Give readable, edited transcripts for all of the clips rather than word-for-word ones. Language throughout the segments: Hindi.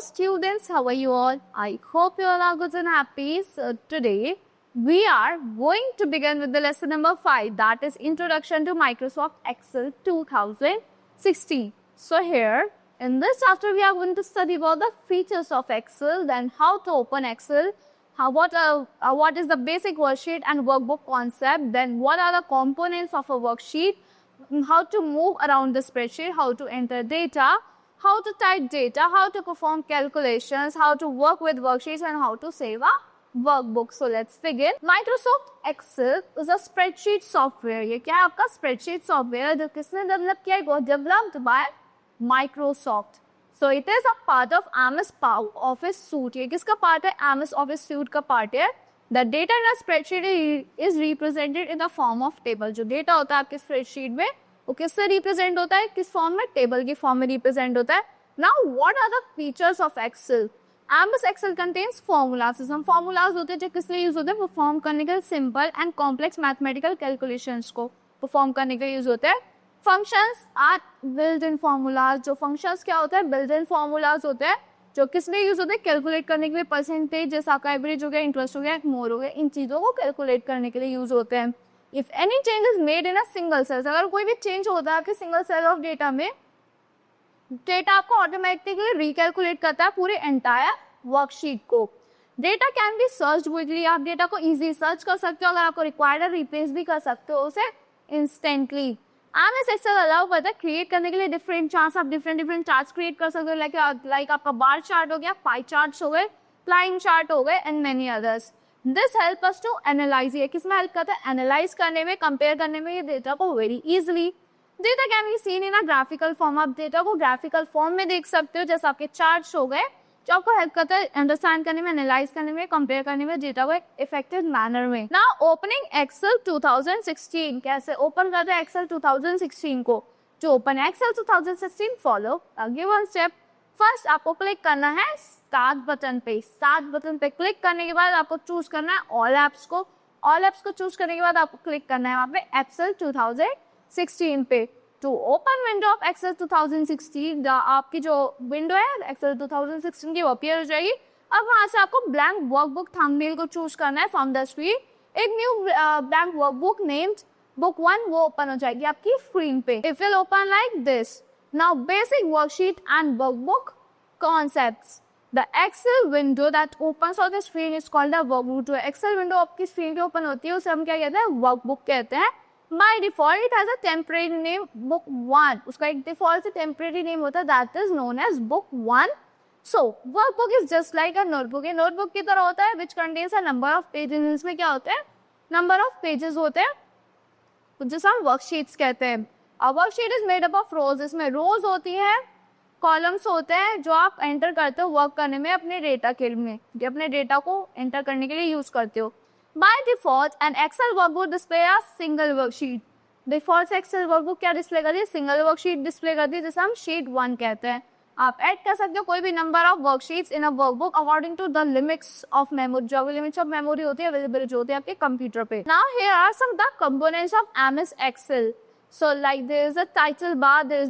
students, how are you all? I hope you all are good and happy. So today we are going to begin with the lesson number 5, that is Introduction to Microsoft Excel 2016. So here in this chapter we are going to study about the features of Excel, then how to open Excel, what is the basic worksheet and workbook concept, then what are the components of a worksheet, how to move around the spreadsheet, how to enter data, how to type data, how to perform calculations, how to work with worksheets and how to save a workbook. So let's begin. Microsoft Excel is a spreadsheet software. ये क्या है आपका spreadsheet software जो किसने develop किया है? Developed by Microsoft. So it is a part of MS Office Suite. ये किसका part है? MS Office Suite का part है. The data in a spreadsheet is represented in the form of table. जो data होता है आपके spreadsheet में वो किससे represent होता है? किस form में? Table की form में represent होता है. Now what are the features of Excel? MS Excel contains formulas. हम formulas होते हैं जो किस लिए use होते हैं? Perform करने के लिए simple and complex mathematical calculations को perform करने के लिए use होते हैं. Functions are built-in formulas. जो functions क्या होता है? built-in formulas होते हैं जो किस लिए यूज होते हैं? कैलकुलेट करने के लिए परसेंटेज, जैसा आपका एवरेज हो गया, इंटरेस्ट हो गया, मोर हो गया, इन चीज़ों को कैलकुलेट करने के लिए यूज होते हैं. If any change is made in a single cell, अगर कोई भी चेंज होता है आपके सिंगल सेल ऑफ डेटा में, डेटा आपको ऑटोमेटिकली रिकैलकुलेट करता है पूरे एंटायर वर्कशीट को. Data can be search quickly. आप डेटा को इजीली सर्च कर सकते हो. अगर आपको रिक्वायर्ड है रिप्लेस भी कर सकते हो उसे इंस्टेंटली. MS Excel अलाउ करता है क्रिएट करने के लिए डिफरेंट चार्ट्स. आप डिफरेंट चार्ट्स क्रिएट कर सकते हो. लाइक आपका बार चार्ट हो गया, पाई चार्ट्स हो गए, लाइन चार्ट हो गए and many others. This help us to analyse. ये किसमें हेल्प करता है? एनालाइज करने में, कंपेयर करने में ये डेटा को very easily. Data can be seen in a graphical form. आप डेटा को ग्राफिकल फॉर्म में देख सकते हो, जैसे आपके चार्ट्स हो गए जो आपको हेल्प करता है अंडरस्टैंड करने में, एनालाइज करने में, कंपेयर करने में डेटा को एक इफेक्टिव मैनर में. Now opening Excel 2016. कैसे ओपन करते हैं एक्सेल 2016 को? जो open Excel 2016 follow given step. First आपको क्लिक करना है स्टार्ट बटन पे. स्टार्ट बटन पे क्लिक करने के बाद आपको चूज करना है ऑल एप्स को. ऑल एप्स को चूज करने के बाद आपको क्लिक करना है वहाँ पे एक्सेल 2016 पे. To open window of Excel 2016, आपकी जो विंडो है एक्सेल 2016 की वो अपीयर हो जाएगी. अब वहां से आपको ब्लैंक वर्कबुक थंबनेल को चूज करना है फ्रॉम द स्क्रीन. एक new blank workbook named book 1 वो ओपन हो जाएगी आपकी स्क्रीन पे. It will open like this. Now basic worksheet and workbook concepts. The Excel window that opens on the screen is called the workbook. जो एक्सेल विंडो आपकी स्क्रीन पे ओपन होती है उसे हम क्या कहते हैं? वर्कबुक कहते हैं. By default, it has a temporary name book 1. उसका एक default से temporary name होता है, that is known as book 1. So, workbook is just like a notebook. ये notebook की तरह होता है, which contains a number of pages. इसमें क्या होते हैं? Number of pages होते हैं, जिसे हम worksheets कहते हैं. A worksheet is made up of rows. इसमें rows होती है, columns होते हैं जो आप enter करते हो work करने में अपने data के में, अपने data को enter करने के लिए use करते हो. By default, an Excel workbook display a single worksheet. Default से Excel workbook क्या display करती है? Single worksheet display करती है, जिसे हम sheet 1 कहते हैं. आप add कर सकते हो कोई भी number of worksheets in a workbook according to the limits of memory. जो limits of memory होती है available जो होती है आपके कंप्यूटर पे. Now here are some of the components of MS Excel. So like there is a title bar, this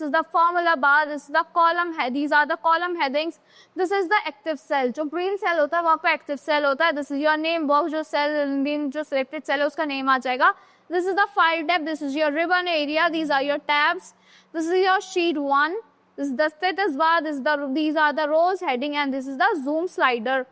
is the formula bar, this is the column head, these are the column headings, this is the active cell. जो green cell होता है वहाँ पे active cell होता है. This is your name box, जो cell name जो selected cell है उसका name आ जाएगा. This is the file tab, this is your ribbon area, these are your tabs, this is your sheet 1, this is the status bar, these are the rows heading and this is the zoom slider.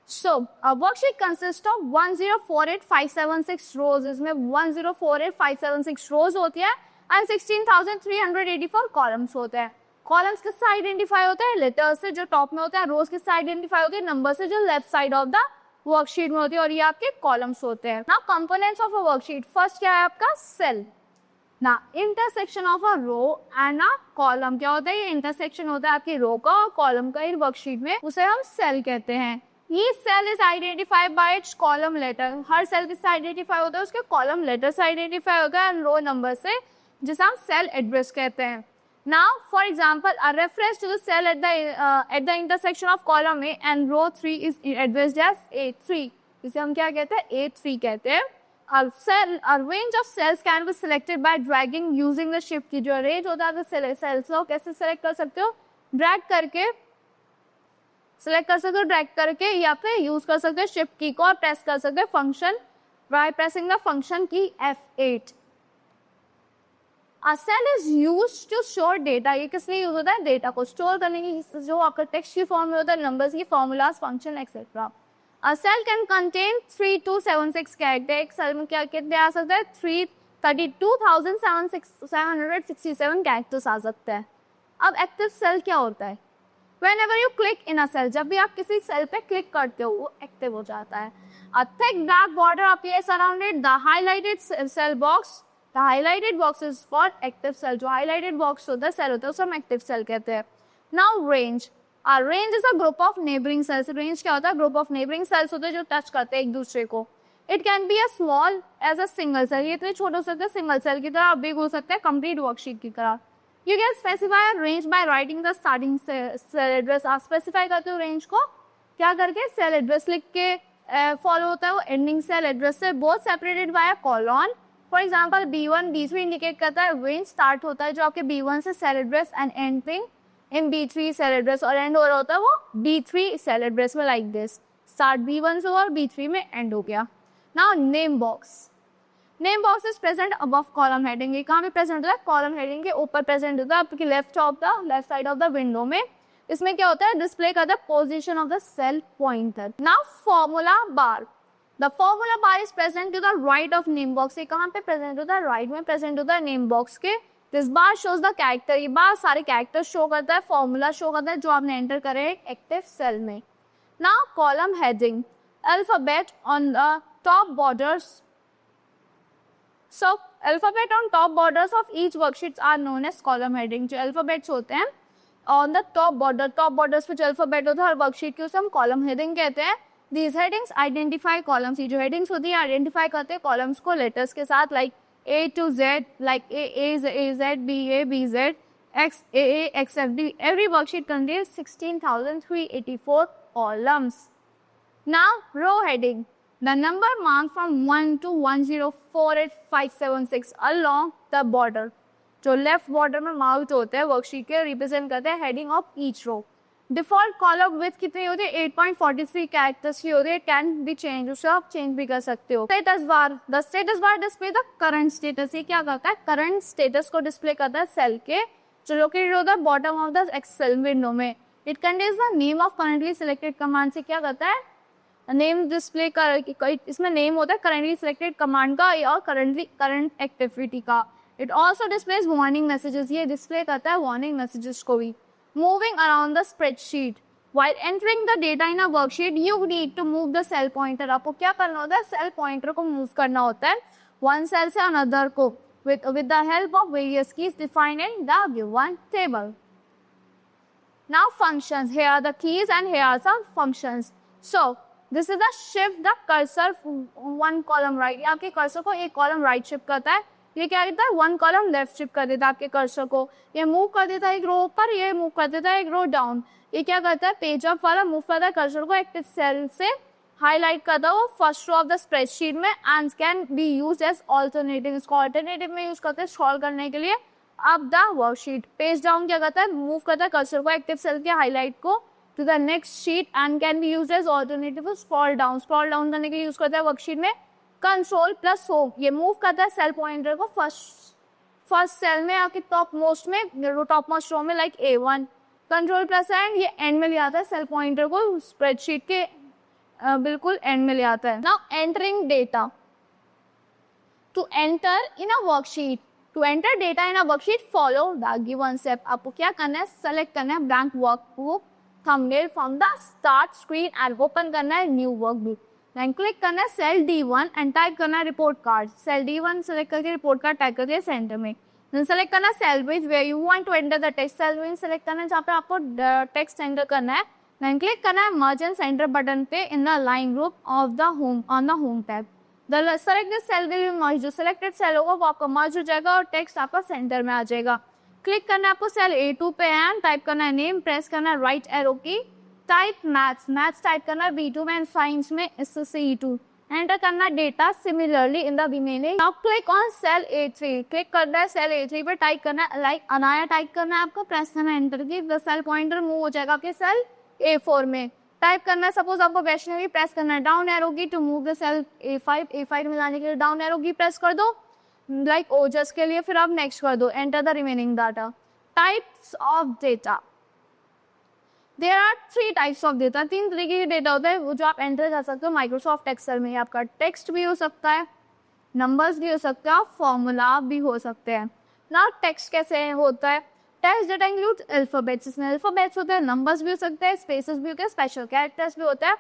So, a worksheet consists of 1048576 rows. इसमें 1048576 rows होती है and 16,384 columns होते हैं. Columns किससे आइडेंटिफाई होते हैं? लेटर्स से जो टॉप में होते हैं. रोज किससे आइडेंटिफाई होते हैं? नंबर से जो left side of the worksheet में होती है. और ये आपके कॉलम्स होते हैं. Now components of a worksheet. First क्या है आपका? सेल. ना intersection of a row and a column. क्या होता है? ये इंटरसेक्शन होता है आपकी रो का और कॉलम का इन वर्कशीट में, उसे हम सेल कहते हैं. ये cell is identified by its column letter. हर सेल किससे आइडेंटिफाई होता है? उसके कॉलम लेटर से आइडेंटिफाई होगा एंड रो नंबर से, जिसे हम सेल एड्रेस कहते हैं. Now for example a reference to the cell at the intersection of column A and row 3 is addressed as A3. जिसे हम क्या कहते हैं? A3 कहते हैं. A range of cells can be selected by dragging using the shift की. जो रेंज होता है सेल्स को कैसे सेलेक्ट कर सकते हो? ड्रैग करके सिलेक्ट कर सकते हो, ड्रैग करके, या फिर यूज कर सकते हो शिफ्ट की को और प्रेस कर सकते हो function by pressing the function की F8। A cell is used to store data। ये किस लिए यूज होता है? डेटा को स्टोर करने की, जो आपका टेक्स्ट की फॉर्म में होता है, नंबर्स की, formulas, function etcetera. A cell can contain 3276 character. एक सेल में क्या कितने आ सकते हैं? 32,767 कैरेक्टर्स आ सकते हैं। अब एक्टिव सेल क्या होता है? Whenever you click in a cell, जब भी आप किसी सेल पे क्लिक करते हो वो एक्टिव हो जाता है। A thick dark border appears around the highlighted cell box। The highlighted box is for active cell। जो highlighted box होता है, सेल होता है, उसे हम एक्टिव सेल कहते हैं। Now range। A range is a group of neighboring cells। range क्या होता है? ग्रुप ऑफ neighboring cells होते हैं जो टच करते हैं एक दूसरे को। It can be as small as a single cell। ये इतने छोटे हो सकते हैं सिंगल सेल की तरह, बिग हो सकते हैं कंप्लीट वर्कशीट की तरह। You can specify a range by writing the starting cell address। आप स्पेसिफाई करते हो रेंज को क्या करके? सेल एड्रेस लिख के फॉलो होता है वो एंडिंग सेल एड्रेस से, both separated by a colon. For example B1 B3 indicate करता है रेंज स्टार्ट होता है जो आपके B1 से cell address and ending in B3 cell address, और एंड हो रहा होता है वो B3 सेल एड्रेस में, लाइक दिस। स्टार्ट B1 से और B3 में एंड हो गया। Now name box. Name box is present above column heading. ये कहाँ पे प्रेजेंट होता है? कॉलम हेडिंग के ऊपर प्रेजेंट होता है, आपकी left side of the window में। इसमें क्या होता है? डिस्प्ले करता है position of the cell pointer. Now formula bar. The formula bar is present to the right of name box. ये कहाँ पे प्रेजेंट होता है? राइट में प्रेजेंट होता है नेम बॉक्स के। This bar shows the character. ये बार सारे कैरेक्टर शो करता है, फॉर्मूला शो करता है जो आपने एंटर करे एक्टिव सेल में। Now column heading. Alphabet on the top borders. So alphabet on top borders of each worksheets are known as column heading। जो alphabets होते हैं on the top borders पे जो alphabet होता है हर worksheet के उसे हम column heading कहते हैं। These headings identify columns। ये जो headings होती है identify करते हैं columns को letters के साथ, like A to Z, like A Z, B A B Z, X A X F D। Every worksheet contains 16,384 columns। Now row heading। The number marked from 1 to 1048576 along the border। जो लेफ्ट बॉर्डर में मार्क्ड होते हैं वर्कशीट के, रिप्रेजेंट करते हैं heading of each row. Default column width कितनी होती है? 8.43 कैरेक्टर्स की होती है। कैन बी चेंज, उसे आप चेंज भी कर सकते हो। Status bar. The status bar display the current status. ये क्या करता है? करंट स्टेटस को डिस्प्ले करता है सेल के, जो लोकेटेड होता है bottom of the Excel window में। It contains the name of currently selected command. से क्या करता है? नेम डिस्प्ले कर, इसमें नेम होता है करंटली सिलेक्टेड कमांड का और करंट एक्टिविटी का। It also displays warning messages. ये डिस्प्ले करता है वार्निंग मैसेजेस को भी। Moving around the spreadsheet. While entering the data in a worksheet you need to move the cell pointer. आपको क्या करना होता है? सेल पॉइंटर को मूव करना होता है वन सेल से अनदर को with the help of various keys defined in the given table। Now functions। Here are the keys and here are some functions। So this is the shift the cursor one column right। ये आपके कर्सर को एक कॉलम राइट शिफ्ट करता है। ये क्या करता है? वन कॉलम लेफ्ट शिफ्ट कर देता है आपके कर्सर को। ये मूव कर देता है एक रो ऊपर, ये मूव कर देता है एक रो डाउन। ये क्या करता है? पेज अप वाला मूव करता है कर्सर को एक्टिव सेल से, हाईलाइट करता है वो first row of the spreadsheet में, and can be used as alternative. इसको ऑल्टरनेटिव में यूज करते हैं स्क्रॉल करने के लिए up the worksheet. Page down क्या करता है? मूव करता है कर्सर को एक्टिव सेल के हाईलाइट को to the next sheet and can be used as alternative to scroll down। scroll down करने के लिए यूज करता है वर्कशीट में कंट्रोल प्लस होम। ये मूव करता है सेल पॉइंटर को फर्स्ट सेल में आपके टॉप मोस्ट में, टॉप मोस्ट रो में, like A1। Control plus and ये एंड में ले आता है सेल पॉइंटर को, स्प्रेडशीट के बिल्कुल एंड में ले आता है। Now entering data. To enter in a worksheet. To enter data in a worksheet follow the given step. आपको क्या करना है? सेलेक्ट करना है blank workbook thumbnail from the start screen and open करना है new workbook। then click करना है cell D1 and type करना है report card। cell D1 select करके report card type करके center में। then select करना है cell width where you want to enter the text। cell width select करना है जहाँ पे आपको text enter करना है। then click करना है merge and center button पे in the line group of the home on the home tab। the selected cell will be merged। जो selected cell होगा वो आपका merge हो जाएगा और text आपका center में आ जाएगा। क्लिक करना है आपको सेल A2 पे एंड टाइप करना है नेम, प्रेस करना है राइट एरो की, टाइप मैथ्स टाइप करना है B2 में एंड साइंस में SSE2। एंटर करना data similarly in the remaining. Now click on sale A3, click करना है सेल A3 पर, टाइप करना है लाइक अनाया, टाइप करना है आपको, प्रेस करना है enter key, the cell pointer move हो जाएगा आपके सेल A4 में। टाइप करना है, सपोज आपको वैष्णवी, प्रेस करना है down arrow key to move the cell A5 में जाने के लिए डाउन एरो की प्रेस कर दो, लाइक ओजस के लिए, फिर आप नेक्स्ट कर दो, enter the remaining data. Types of data, there are 3 types of data, 3 तरीके के डेटा होता है वो जो आप एंटर कर सकते हो माइक्रोसॉफ्ट एक्सेल में। आपका टेक्स्ट भी हो सकता है, नंबर्स भी हो सकता है, फॉर्मूला भी हो सकते हैं। ना टेक्स्ट कैसे होता है, टेक्स्ट डेटा इंक्लूड अल्फाबेट्स, इसमें अल्फाबेट्स होते हैं, नंबर्स भी हो सकते हैं, स्पेसेस भी होते हैं, स्पेशल कैरेक्टर्स भी होता है।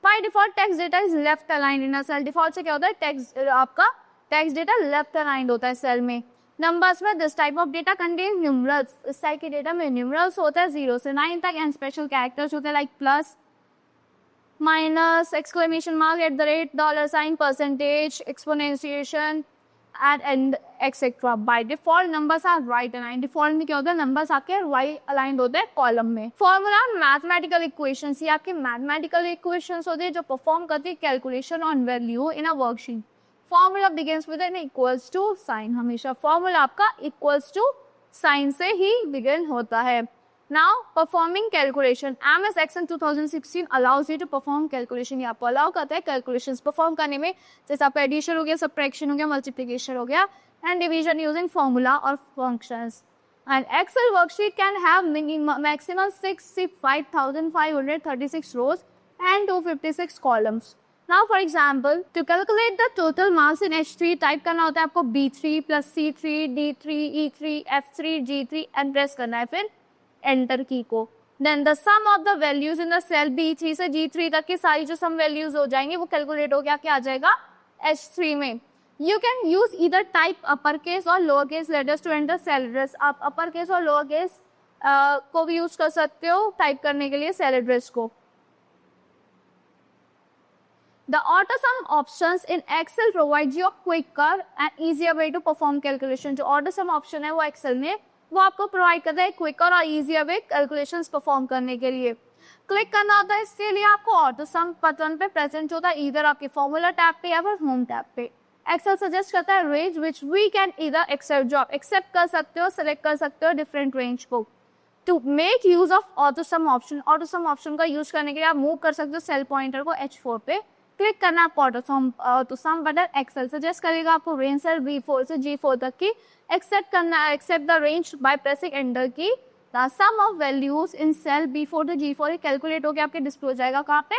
By default text data is left aligned in a cell, default से क्या होता है टेक्स्ट, आपका टेक्स्ट डेटा लेफ्ट अलाइंड होता है सेल में। नंबर्स में this type of data contain numerals, इस टाइप के डेटा में न्यूमरल्स होता है 0 से 9 तक, एंड स्पेशल कैरेक्टर्स होते हैं like plus, minus, exclamation mark, at the rate, dollar sign, percentage, exponentiation and etcetera. By default numbers are right aligned, default में क्या होता है नंबर्स आपके राइट अलाइंड होते हैं कॉलम में। फॉर्मूला मैथमेटिकल इक्वेशंस, ये आपके मैथमेटिकल इक्वेशंस होते हैं जो परफॉर्म करती है calculation on value in a worksheet. Formula begins with an equals to sign, हमेशा फॉर्मूला आपका इक्वल्स टू साइन से ही बिगिन होता है। Now performing calculation, MS Excel 2016 allows you to perform calculation, ये आपको अलाउ करता है कैलकुलेशंस परफॉर्म करने में, जैसे आपका एडिशन हो गया, सबट्रैक्शन हो गया, मल्टीप्लिकेशन हो गया, एंड डिवीजन यूजिंग फॉर्मूला और functions. And Excel worksheet can have maximum 65,536 rows and 256 columns. Now for example, to calculate the total mass in H3, type करना होता है आपको B3 plus C3 D3 E3 F3 G3 and press करना है फिर एंटर की को। Then the sum of the values in the cell B3 से G3 तक की सारी जो सम वैल्यूज हो जाएंगी वो कैलकुलेट हो गया, क्या आ जाएगा H3 में। You can use either type uppercase or lowercase letters to enter cell address, आप uppercase और lowercase को भी यूज कर सकते हो टाइप करने के लिए सेल एड्रेस को। The AutoSum options in Excel provides you a quicker and easier way to perform calculation. जो AutoSum option है वो Excel में वो आपको प्रोवाइड करता है क्विकर और easier way calculations perform करने के लिए। क्लिक करना होता है इसके लिए आपको AutoSum बटन पे प्रेजेंट होता है इधर आपके फॉर्मूला टैब पे या फिर होम टैब पे। Excel सजेस्ट करता है रेंज विच वी कैन इधर एक्सेप्ट, जो आप एक्सेप्ट कर सकते हो, सेलेक्ट कर सकते हो डिफरेंट रेंज को। To make use of AutoSum option, AutoSum option का यूज करने के लिए आप मूव कर सकते हो सेल पॉइंटर को H4 पे, क्लिक करना आपको AutoSum बटन। एक्सेल सजेस्ट करेगा आपको रेंज सेल B4 से G4 तक की एक्सेप्ट करना, accept the range by pressing enter key. The sum of values in cell B4 से G4 कैलकुलेट होकर आपके डिस्प्ले हो जाएगा कहाँ पे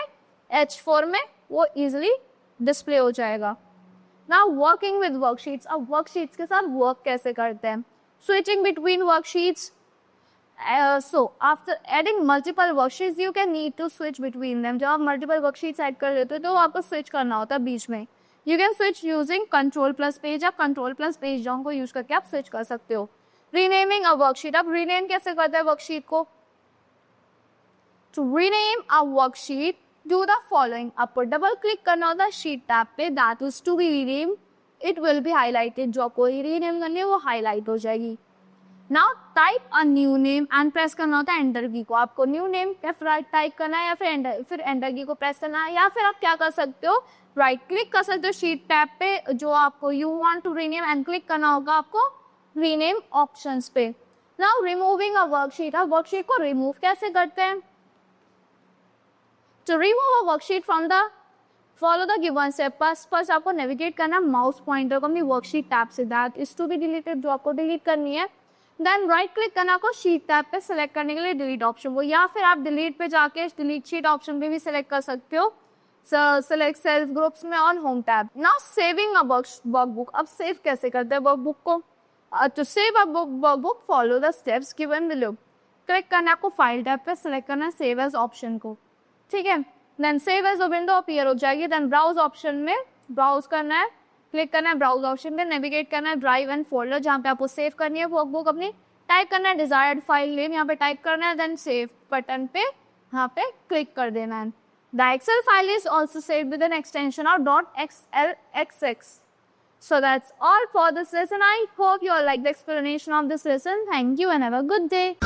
H4 में, वो इजिली डिस्प्ले हो जाएगा। नाउ वर्किंग विद वर्कशीट्स, अब वर्कशीट्स के साथ वर्क कैसे करते हैं, switching between worksheets. So after adding multiple worksheets you can need to switch between them, जब आप multiple worksheets ऐड कर लेते हो तो आपको switch करना होता है बीच में। You can switch using control plus page, आप control plus page डाउन को यूज करके आप switch कर सकते हो। Renaming a worksheet, आप rename कैसे करते हैं worksheet को? To rename a worksheet, do the following, आपको डबल क्लिक करना होता है शीट टैब पे, that is to be renamed, it will be highlighted, जो आपको rename करनी है वो highlight हो जाएगी। Now type a new name and press करना होता है एंटर की को, आपको न्यू नेम टाइप करना है या फिर एंटर की को प्रेस करना है, या फिर आप क्या कर सकते हो राइट क्लिक कर सकते हो शीट टैब पे जो आपको you want to rename and click करना होगा आपको रीनेम ऑप्शंस पे। नाउ रिमूविंग अ वर्कशीट, आप वर्कशीट को रिमूव कैसे करते हैं? To remove a worksheet from the follow the given step, first आपको नेविगेट करना माउस पॉइंटर को अपनी वर्कशीट टैब से, that is to be deleted, जो आपको डिलीट करनी है। देन राइट क्लिक करना आपको शीट टैब पे सेलेक्ट करने के लिए डिलीट ऑप्शन को, या फिर आप डिलीट पे जाके डिलीट शीट ऑप्शन पे भी सेलेक्ट कर सकते हो, सेलेक्ट सेल्स ग्रुप्स में on home tab. Now saving a workbook, अब सेव कैसे करते हैं वर्कबुक को? To save a workbook follow the steps given below, click करना है आपको फाइल टैब पे, सेलेक्ट करना है सेव एज ऑप्शन को, ठीक है। Then save as window appear हो जाएगी, देन ब्राउज ऑप्शन में ब्राउज करना है, क्लिक करना है ब्राउज ऑप्शन पे, नेविगेट करना है ड्राइव एंड फोल्डर जहाँ पे आपको सेव करनी है वर्कबुक अपनी, टाइप करना है डिजायर्ड फाइल नेम यहाँ पे टाइप करना है, देन सेव बटन पे यहाँ पे क्लिक कर देना है। The Excel file is also saved with an extension of .xlxx। So that's all for this lesson. I hope you all like the explanation of this lesson. Thank you and have a good day.